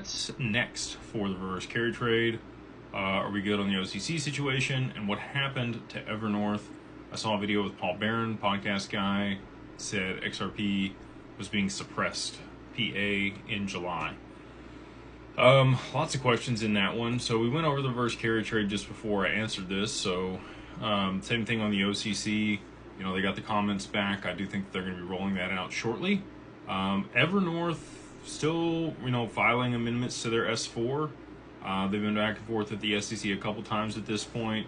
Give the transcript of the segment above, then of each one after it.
What's next for the reverse carry trade? Are we good on the OCC situation? And what happened to Evernorth? I saw a video with Paul Barron, podcast guy, said XRP was being suppressed, PA, in July. Lots of questions in that one. So we went over the reverse carry trade just before I answered this. So same thing on the OCC. You know, they got the comments back. I do think they're going to be rolling that out shortly. Evernorth still, filing amendments to their S4. They've been back and forth at the SEC a couple times at this point.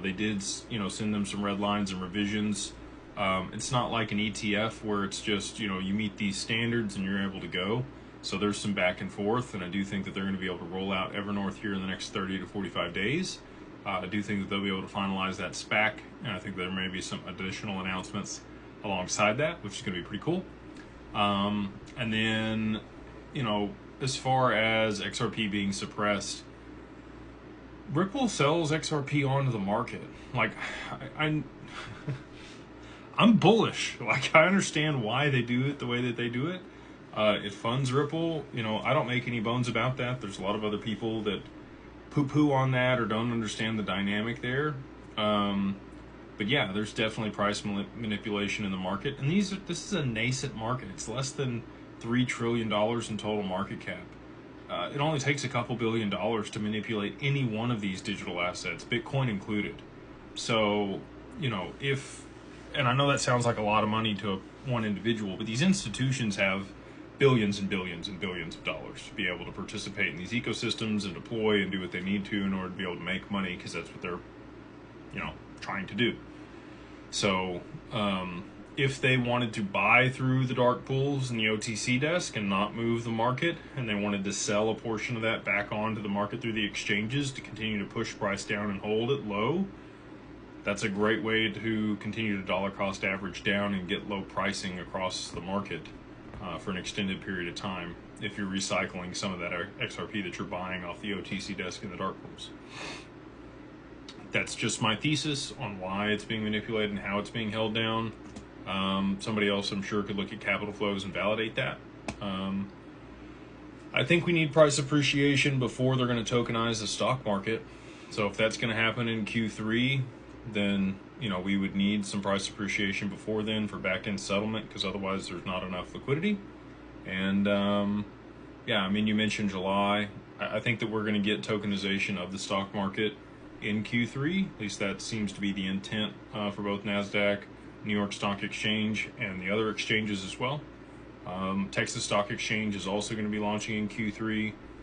They did, send them some red lines and revisions. It's not like an ETF where it's just, you meet these standards and you're able to go. So there's some back and forth, and I do think that they're going to be able to roll out Evernorth here in the next 30 to 45 days. I do think that they'll be able to finalize that SPAC, and I think there may be some additional announcements alongside that, which is going to be pretty cool. And then, as far as XRP being suppressed, Ripple sells XRP onto the market. Like, I'm bullish. Like, I understand why they do it the way that they do it. It funds Ripple. I don't make any bones about that. There's a lot of other people that poo-poo on that or don't understand the dynamic there. But yeah, there's definitely price manipulation in the market. And this is a nascent market. It's less than $3 trillion in total market cap. It only takes a couple $1 billion to manipulate any one of these digital assets, Bitcoin included. So, and I know that sounds like a lot of money to one individual, but these institutions have billions and billions and billions of dollars to be able to participate in these ecosystems and deploy and do what they need to in order to be able to make money, because that's what they're, trying to do. So, if they wanted to buy through the dark pools and the OTC desk and not move the market, and they wanted to sell a portion of that back onto the market through the exchanges to continue to push price down and hold it low, that's a great way to continue to dollar cost average down and get low pricing across the market for an extended period of time if you're recycling some of that XRP that you're buying off the OTC desk in the dark pools. That's just my thesis on why it's being manipulated and how it's being held down. Somebody else, I'm sure, could look at capital flows and validate that. I think we need price appreciation before they're going to tokenize the stock market. So if that's going to happen in Q3, then we would need some price appreciation before then for back-end settlement, because otherwise there's not enough liquidity. And you mentioned July. I think that we're going to get tokenization of the stock market in Q3. At least that seems to be the intent for both NASDAQ, New York Stock Exchange, and the other exchanges as well. Texas Stock Exchange is also going to be launching in Q3.